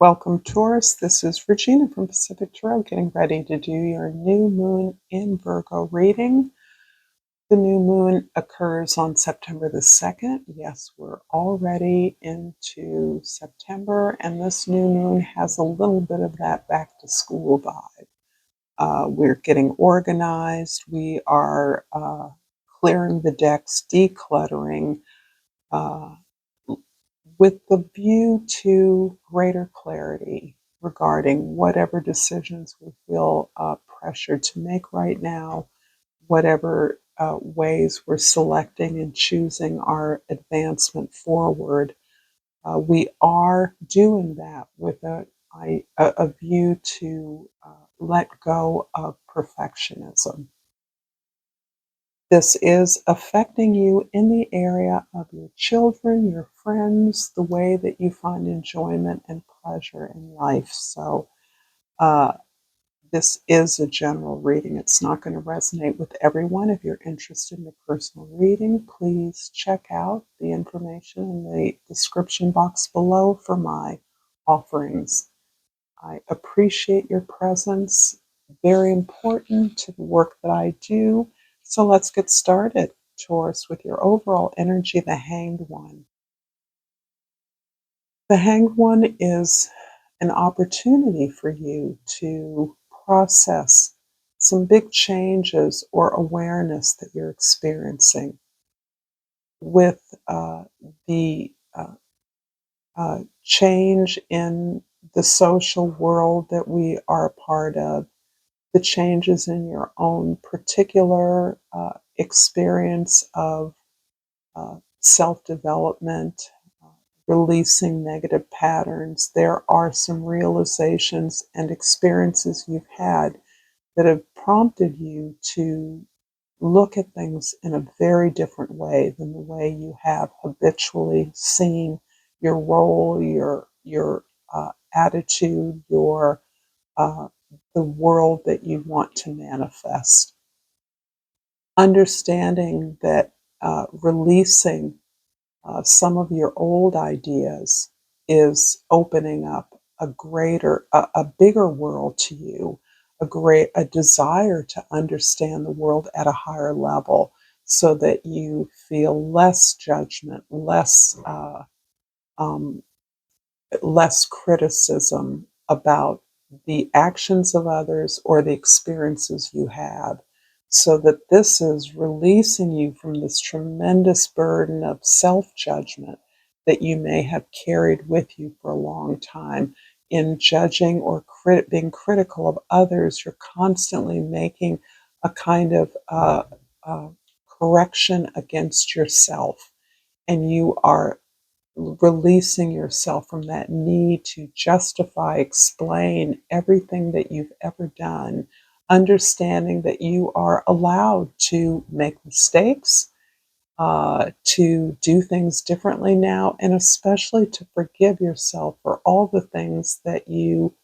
Welcome, Taurus. This is Regina from Pacific Tarot, getting ready to do your new moon in Virgo reading. The new moon occurs on September the 2nd. Yes, we're already into September, and this new moon has a little bit of that back to school vibe. We're getting organized. We are clearing the decks, decluttering, uh, with the view to greater clarity regarding whatever decisions we feel pressured to make right now, whatever ways we're selecting and choosing our advancement forward. We are doing that with a view to let go of perfectionism. This is affecting you in the area of your children, your friends, the way that you find enjoyment and pleasure in life. So, uh, this is a general reading. It's not going to resonate with everyone. If you're interested in a personal reading, please check out the information in the description box below for my offerings. I appreciate your presence. Very important to the work that I do. So let's get started, Taurus, with your overall energy, the Hanged One. The Hanged One is an opportunity for you to process some big changes or awareness that you're experiencing with the change in the social world that we are a part of, the changes in your own particular experience of self development, releasing negative patterns. There are some realizations and experiences you've had that have prompted you to look at things in a very different way than the way you have habitually seen your role, your attitude, your uh, the world that you want to manifest. Understanding that releasing some of your old ideas is opening up a bigger world to you, a desire to understand the world at a higher level, so that you feel less judgment, um, less criticism about the actions of others or the experiences you have, so that this is releasing you from this tremendous burden of self judgment that you may have carried with you for a long time. In judging or being critical of others, you're constantly making a kind of correction against yourself, and you are releasing yourself from that need to justify, explain everything that you've ever done, understanding that you are allowed to make mistakes, to do things differently now, and especially to forgive yourself for all the things that you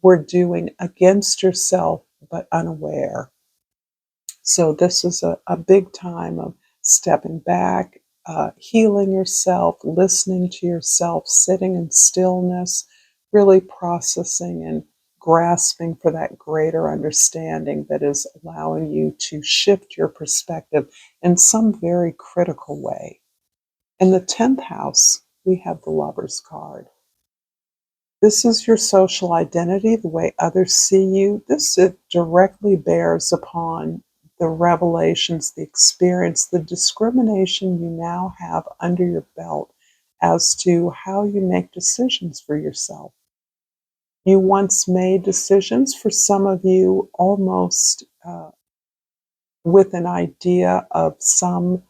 were doing against yourself but unaware. So this is a big time of stepping back, healing yourself, listening to yourself, sitting in stillness, really processing and grasping for that greater understanding that is allowing you to shift your perspective in some very critical way. In the 10th house, we have the Lover's card. This is your social identity, the way others see you. This it directly bears upon the revelations, the experience, the discrimination you now have under your belt as to how you make decisions for yourself. You once made decisions, for some of you, almost with an idea of some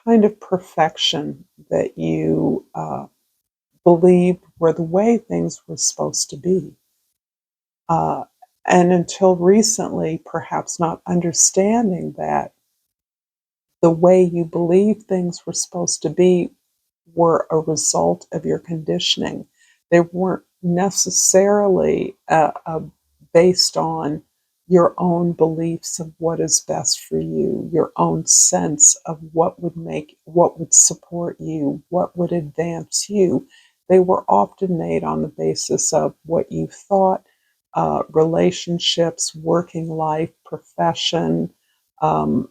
kind of perfection that you believed were the way things were supposed to be. Uh, and until recently, perhaps not understanding that the way you believed things were supposed to be were a result of your conditioning. They weren't necessarily based on your own beliefs of what is best for you, your own sense of what would support you, what would advance you. they were often made on the basis of what you thought relationships, working life, profession,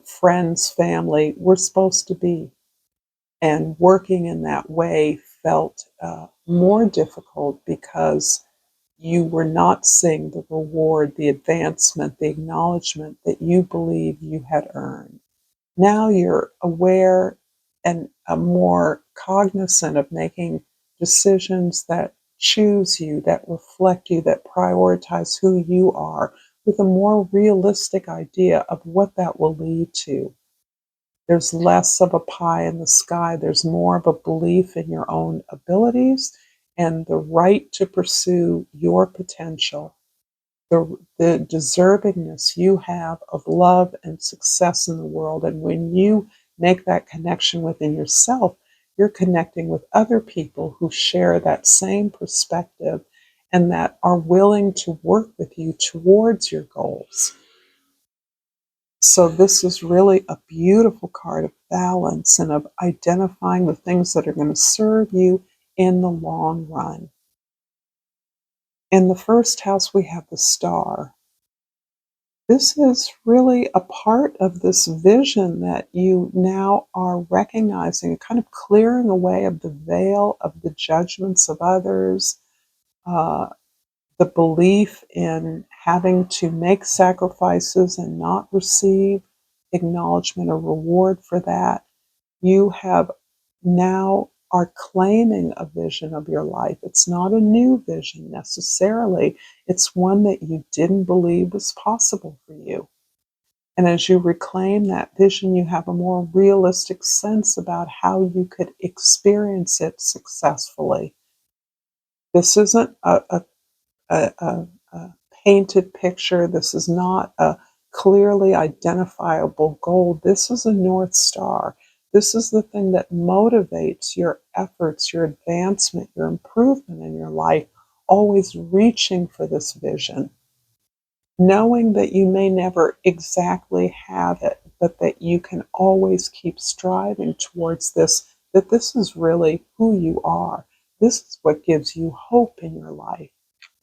friends, family were supposed to be. And working in that way felt more difficult because you were not seeing the reward, the advancement, the acknowledgement that you believe you had earned. Now you're aware and more cognizant of making decisions that choose you, that reflect you, that prioritize who you are, with a more realistic idea of what that will lead to. There's less of a pie in the sky. There's more of a belief in your own abilities and the right to pursue your potential, the deservingness you have of love and success in the world. And when you make that connection within yourself, you're connecting with other people who share that same perspective and that are willing to work with you towards your goals. So this is really a beautiful card of balance and of identifying the things that are going to serve you in the long run. In the first house, we have the star. This is really a part of this vision that you now are recognizing, kind of clearing away of the veil of the judgments of others, uh, the belief in having to make sacrifices and not receive acknowledgement or reward for that. You have now are claiming a vision of your life. It's not a new vision necessarily. It's one that you didn't believe was possible for you. And as you reclaim that vision, you have a more realistic sense about how you could experience it successfully. This isn't a painted picture. This is not a clearly identifiable goal. This is a North Star. This is the thing that motivates your efforts, your advancement, your improvement in your life, always reaching for this vision, knowing that you may never exactly have it, but that you can always keep striving towards this, that this is really who you are. This is what gives you hope in your life.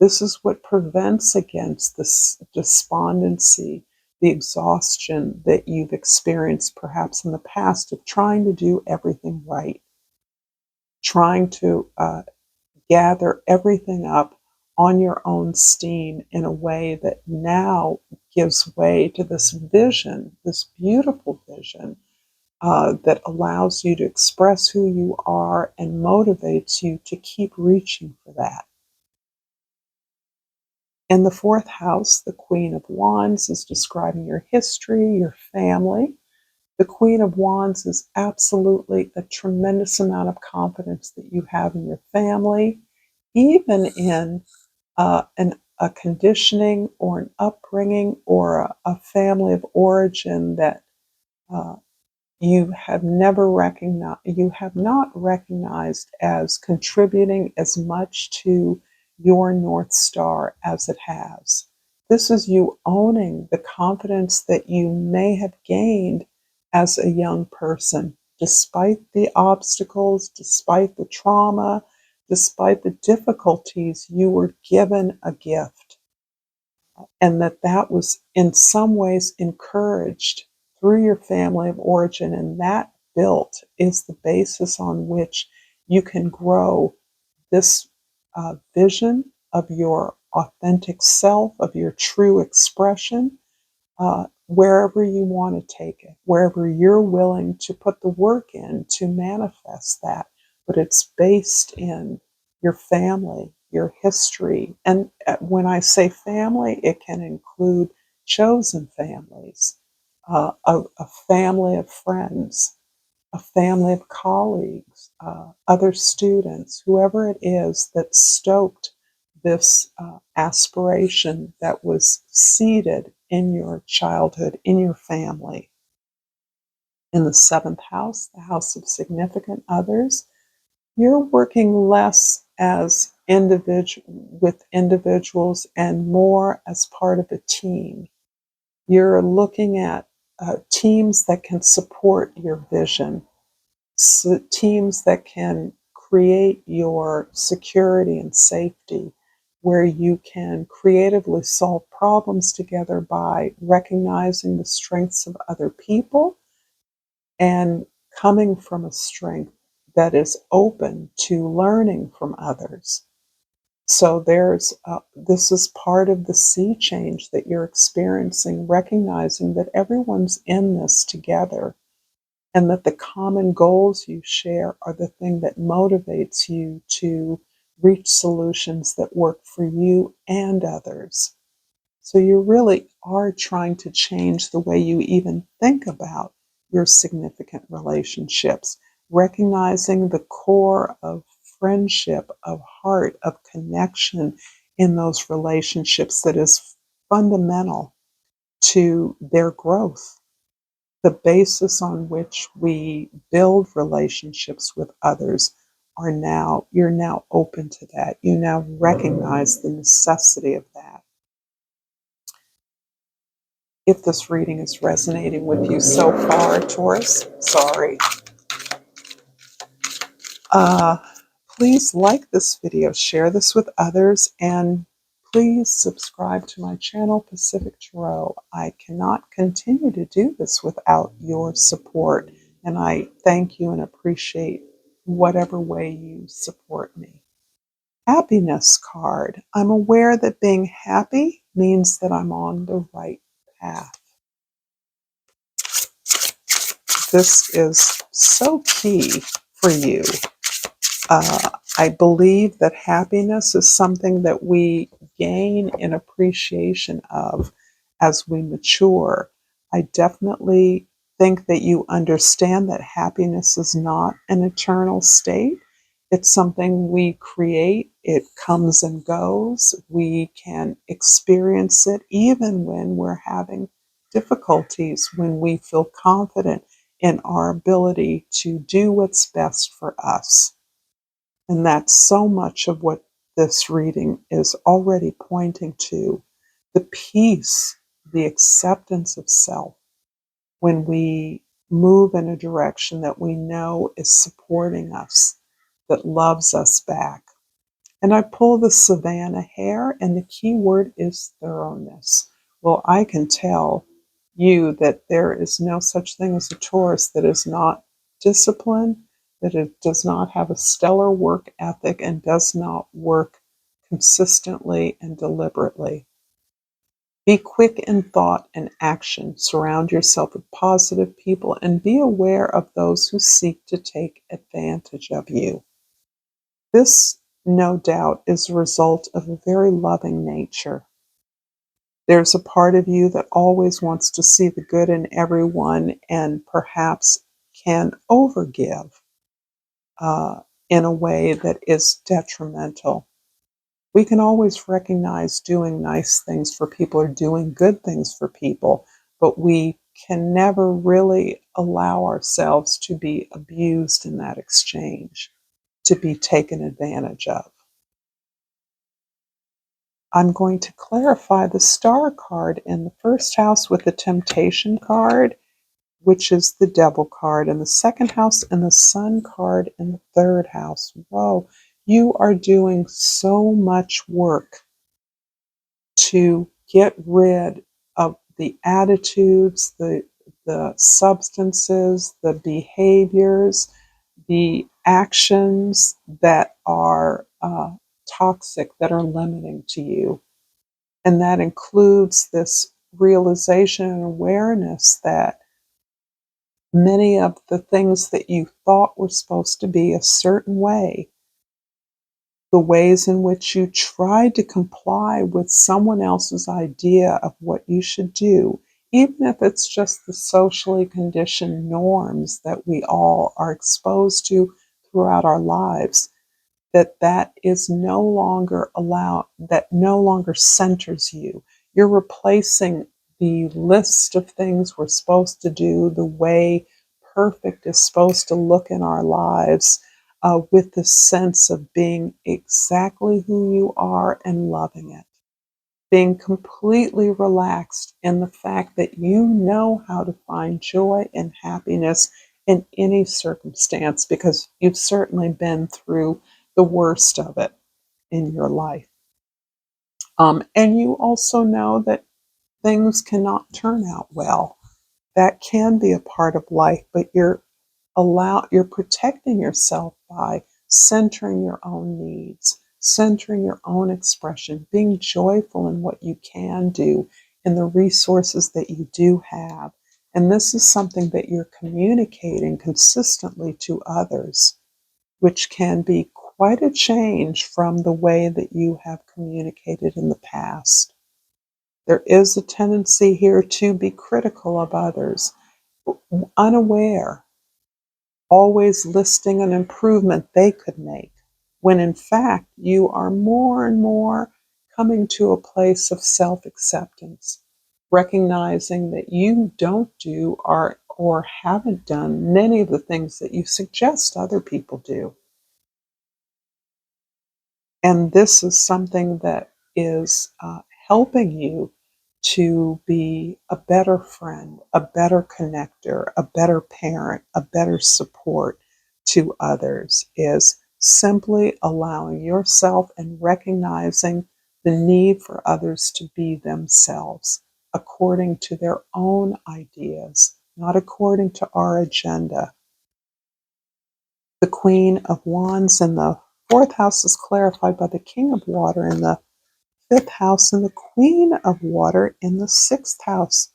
This is what prevents against this despondency, the exhaustion that you've experienced perhaps in the past of trying to do everything right, trying to gather everything up on your own steam in a way that now gives way to this vision, this beautiful vision that allows you to express who you are and motivates you to keep reaching for that. In the fourth house, the Queen of Wands is describing your history, your family. The Queen of Wands is absolutely a tremendous amount of confidence that you have in your family, even in a conditioning or an upbringing or a family of origin that uh, you have never recognized, you have not recognized as contributing as much to your North Star as it has. This is you owning the confidence that you may have gained as a young person, despite the obstacles, despite the trauma, despite the difficulties, you were given a gift, and that was in some ways encouraged through your family of origin, and that built is the basis on which you can grow this vision of your authentic self, of your true expression, wherever you want to take it, wherever you're willing to put the work in to manifest that. But it's based in your family, your history. And when I say family, it can include chosen families, a family of friends, a family of colleagues, other students, whoever it is that stoked this aspiration that was seeded in your childhood, in your family. In the seventh house, the house of significant others, you're working less as with individuals and more as part of a team. You're looking at teams that can support your vision, teams that can create your security and safety, where you can creatively solve problems together by recognizing the strengths of other people and coming from a strength that is open to learning from others. So this is part of the sea change that you're experiencing, recognizing that everyone's in this together and that the common goals you share are the thing that motivates you to reach solutions that work for you and others. So you really are trying to change the way you even think about your significant relationships, recognizing the core of friendship, of heart, of connection in those relationships that is fundamental to their growth. The basis on which we build relationships with others you're now open to that. You now recognize the necessity of that. If this reading is resonating with you so far, Taurus, sorry, uh, please like this video, share this with others, and please subscribe to my channel, Pacific Tarot. I cannot continue to do this without your support, and I thank you and appreciate whatever way you support me. Happiness card. I'm aware that being happy means that I'm on the right path. This is so key for you. I believe that happiness is something that we gain in appreciation of as we mature. I definitely think that you understand that happiness is not an eternal state. It's something we create. It comes and goes. We can experience it even when we're having difficulties, when we feel confident in our ability to do what's best for us. And that's so much of what this reading is already pointing to: the peace, the acceptance of self when we move in a direction that we know is supporting us, that loves us back. And I pull the Savannah hair, and the key word is thoroughness. Well, I can tell you that there is no such thing as a Taurus that is not disciplined, that it does not have a stellar work ethic, and does not work consistently and deliberately. Be quick in thought and action. Surround yourself with positive people and be aware of those who seek to take advantage of you. This, no doubt, is a result of a very loving nature. There's a part of you that always wants to see the good in everyone and perhaps can overgive in a way that is detrimental. We can always recognize doing nice things for people or doing good things for people, but we can never really allow ourselves to be abused in that exchange, to be taken advantage of. I'm going to clarify the star card in the first house with the temptation card, which is the devil card, in the second house, and the sun card in the third house. Whoa, you are doing so much work to get rid of the attitudes, the substances, the behaviors, the actions that are toxic, that are limiting to you. And that includes this realization and awareness that many of the things that you thought were supposed to be a certain way, the ways in which you tried to comply with someone else's idea of what you should do, even if it's just the socially conditioned norms that we all are exposed to throughout our lives, that is no longer allowed, that no longer centers you. You're replacing the list of things we're supposed to do, the way perfect is supposed to look in our lives, with the sense of being exactly who you are and loving it. Being completely relaxed in the fact that you know how to find joy and happiness in any circumstance because you've certainly been through the worst of it in your life. And you also know that things cannot turn out well. That can be a part of life, but you're protecting yourself by centering your own needs, centering your own expression, being joyful in what you can do and the resources that you do have. And this is something that you're communicating consistently to others, which can be quite a change from the way that you have communicated in the past. There is a tendency here to be critical of others, unaware, always listing an improvement they could make, when in fact you are more and more coming to a place of self acceptance, recognizing that you don't do or haven't done many of the things that you suggest other people do. And this is something that is helping you to be a better friend, a better connector, a better parent, a better support to others, is simply allowing yourself and recognizing the need for others to be themselves according to their own ideas, not according to our agenda. The Queen of Wands in the fourth house is clarified by the King of Water in the fifth house and the Queen of Water in the sixth house.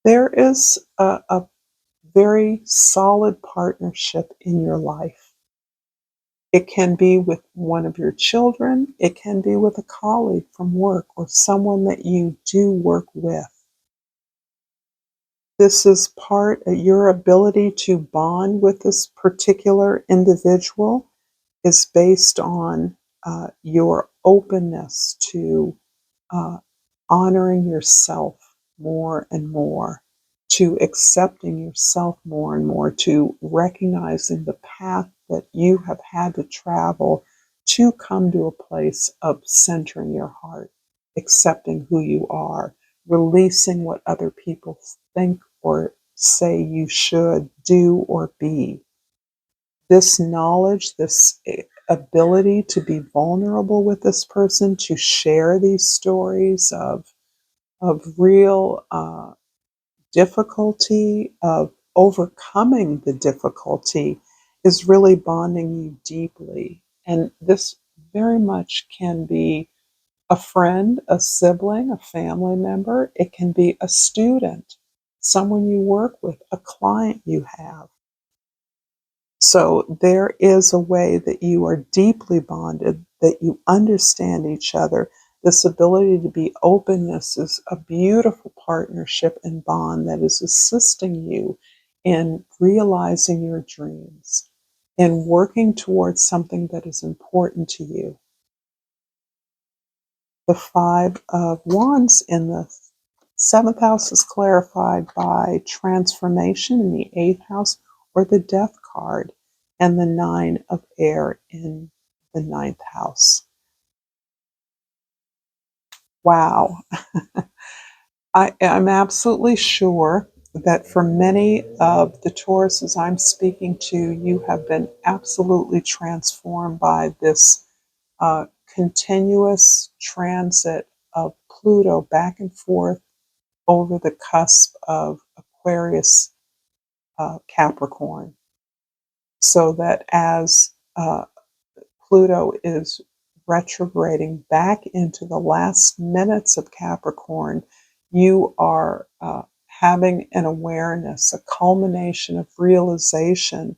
There is a very solid partnership in your life. It can be with one of your children, it can be with a colleague from work or someone that you do work with. This is part of your ability to bond with this particular individual is based on your openness to uh, honoring yourself more and more, to accepting yourself more and more, to recognizing the path that you have had to travel to come to a place of centering your heart, accepting who you are, releasing what other people think or say you should do or be. This knowledge, this ability to be vulnerable with this person, to share these stories of real difficulty, of overcoming the difficulty, is really bonding you deeply. And this very much can be a friend, a sibling, a family member. It can be a student, someone you work with, a client you have. So there is a way that you are deeply bonded, that you understand each other. This ability to be openness is a beautiful partnership and bond that is assisting you in realizing your dreams and working towards something that is important to you. The Five of Wands in the seventh house is clarified by transformation in the eighth house or the Death card, and the Nine of Air in the ninth house. Wow. I'm absolutely sure that for many of the Tauruses I'm speaking to, you have been absolutely transformed by this continuous transit of Pluto back and forth over the cusp of Aquarius, Capricorn. So that as Pluto is retrograding back into the last minutes of Capricorn, you are having an awareness, a culmination of realization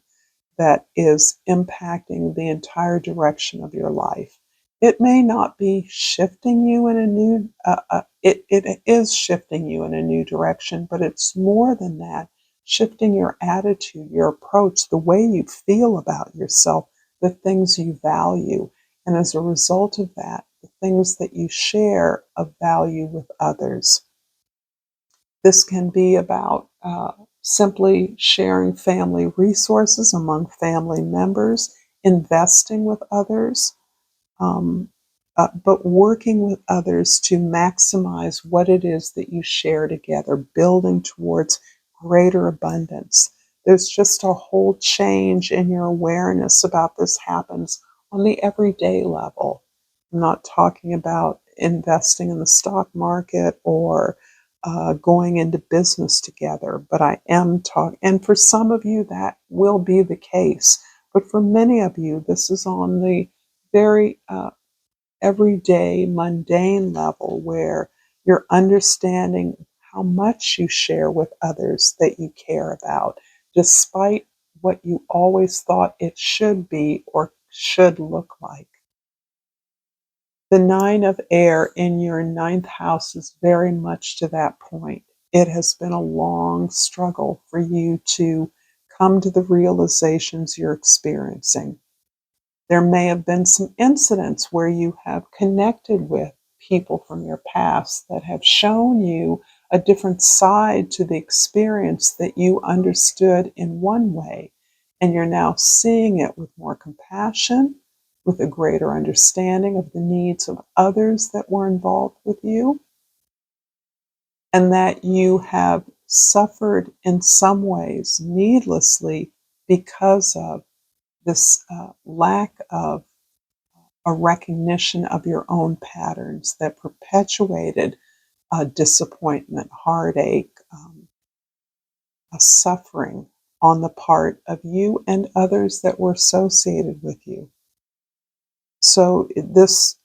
that is impacting the entire direction of your life. It may not be shifting you in a new, it is shifting you in a new direction, but it's more than that, shifting your attitude, your approach, the way you feel about yourself, the things you value. And as a result of that, the things that you share of value with others. This can be about simply sharing family resources among family members, investing with others, um, but working with others to maximize what it is that you share together, building towards greater abundance. There's just a whole change in your awareness about this happens on the everyday level. I'm not talking about investing in the stock market or going into business together, but I am talking, and for some of you that will be the case, but for many of you, this is on the very everyday, mundane level where you're understanding how much you share with others that you care about, despite what you always thought it should be or should look like. The Nine of Air in your ninth house is very much to that point. It has been a long struggle for you to come to the realizations you're experiencing. There may have been some incidents where you have connected with people from your past that have shown you a different side to the experience that you understood in one way, and you're now seeing it with more compassion, with a greater understanding of the needs of others that were involved with you, and that you have suffered in some ways needlessly because of this lack of a recognition of your own patterns that perpetuated disappointment, heartache, a suffering on the part of you and others that were associated with you. So this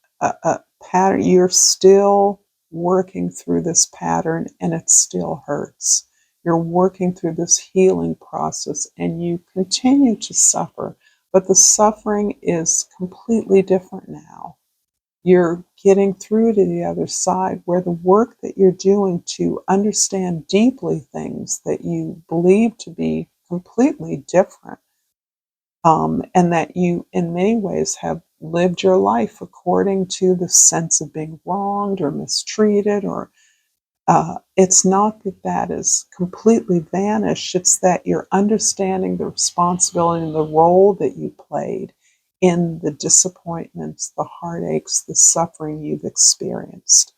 pattern, you're still working through this pattern and it still hurts. You're working through this healing process and you continue to suffer, but the suffering is completely different now. You're getting through to the other side where the work that you're doing to understand deeply things that you believe to be completely different, and that you, in many ways, have lived your life according to the sense of being wronged or mistreated, or it's not that that is completely vanished, it's that you're understanding the responsibility and the role that you played in the disappointments, the heartaches, the suffering you've experienced.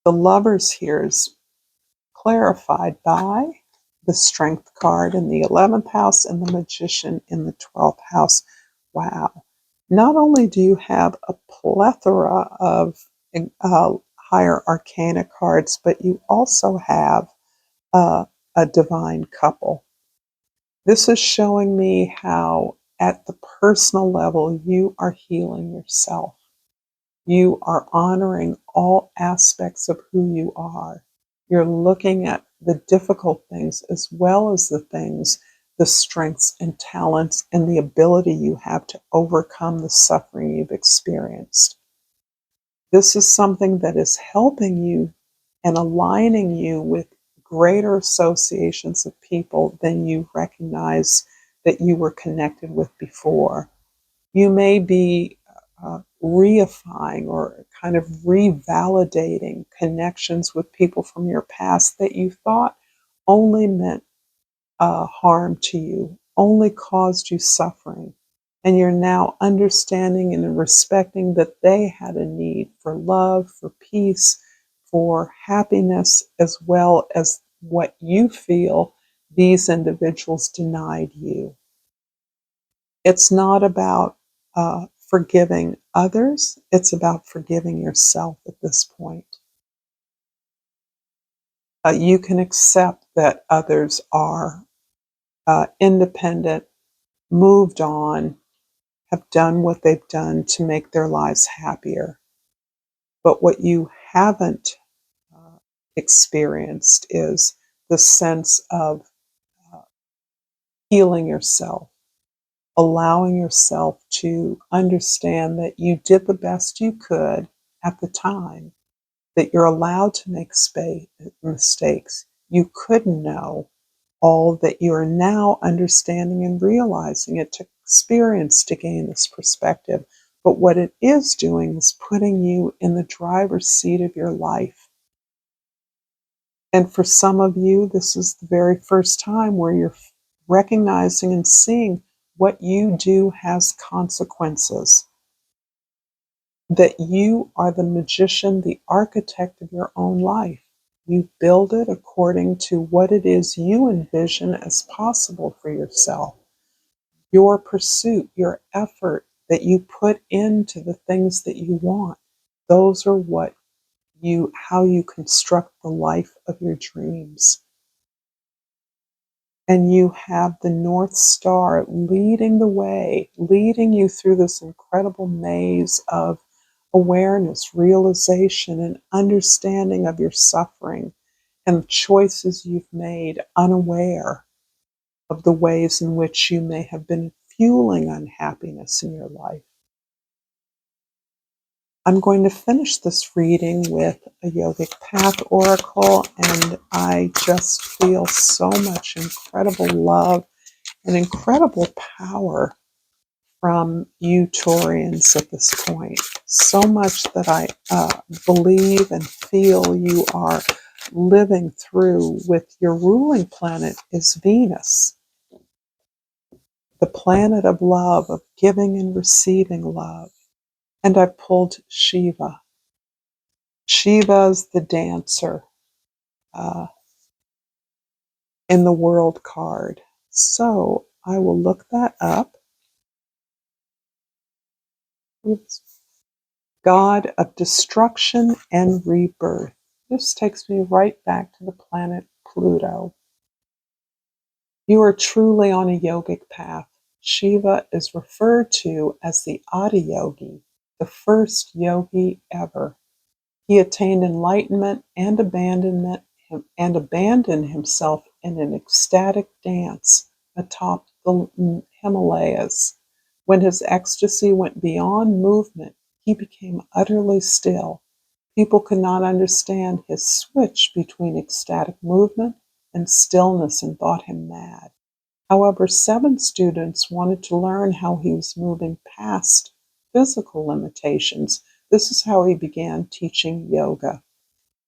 The Lovers here is clarified by the Strength card in the 11th house and the Magician in the 12th house. Wow. Not only do you have a plethora of higher arcana cards, but you also have uh, a divine couple. This is showing me how, at the personal level, you are healing yourself. You are honoring all aspects of who you are. You're looking at the difficult things as well as the things, the strengths and talents and the ability you have to overcome the suffering you've experienced. This is something that is helping you and aligning you with greater associations of people than you recognize that you were connected with before. You may be reifying or kind of revalidating connections with people from your past that you thought only meant harm to you, only caused you suffering. And you're now understanding and respecting that they had a need for love, for peace, for happiness, as well as what you feel these individuals denied you. It's not about forgiving others, it's about forgiving yourself at this point. You can accept that others are independent, moved on, have done what they've done to make their lives happier. But what you haven't experienced is the sense of uh, healing yourself, allowing yourself to understand that you did the best you could at the time, that you're allowed to make mistakes. You couldn't know all that you are now understanding and realizing. It took experience to gain this perspective. But what it is doing is putting you in the driver's seat of your life. And for some of you, this is the very first time where you're recognizing and seeing what you do has consequences. that you are the magician, the architect of your own life. You build it according to what it is you envision as possible for yourself. Your pursuit, your effort that you put into the things that you want, those are how you construct the life of your dreams. And you have the North Star leading the way, leading you through this incredible maze of awareness, realization, and understanding of your suffering and the choices you've made, unaware of the ways in which you may have been fueling unhappiness in your life. I'm going to finish this reading with a yogic path oracle, and I just feel so much incredible love and incredible power from you Taurians at this point. So much that I believe and feel you are living through with your ruling planet is Venus, the planet of love, of giving and receiving love. And I've pulled Shiva. Shiva's the dancer uh, in the world card. So I will look that up. Oops. God of destruction and rebirth. This takes me right back to the planet Pluto. You are truly on a yogic path. Shiva is referred to as the Adiyogi, the first yogi ever. He attained enlightenment and abandoned himself in an ecstatic dance atop the Himalayas. When his ecstasy went beyond movement, he became utterly still. People could not understand his switch between ecstatic movement and stillness and thought him mad. However, 7 students wanted to learn how he was moving past physical limitations. This is how he began teaching yoga.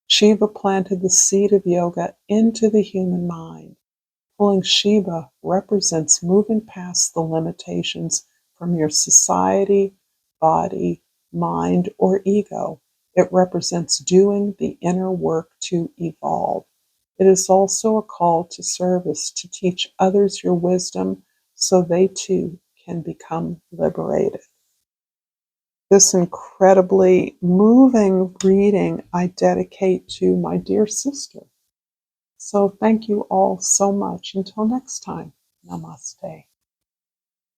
Shiva planted the seed of yoga into the human mind. Pulling Shiva represents moving past the limitations from your society, body, mind, or ego. It represents doing the inner work to evolve. It is also a call to service to teach others your wisdom so they too can become liberated. This incredibly moving reading I dedicate to my dear sister. So thank you all so much. Until next time, namaste.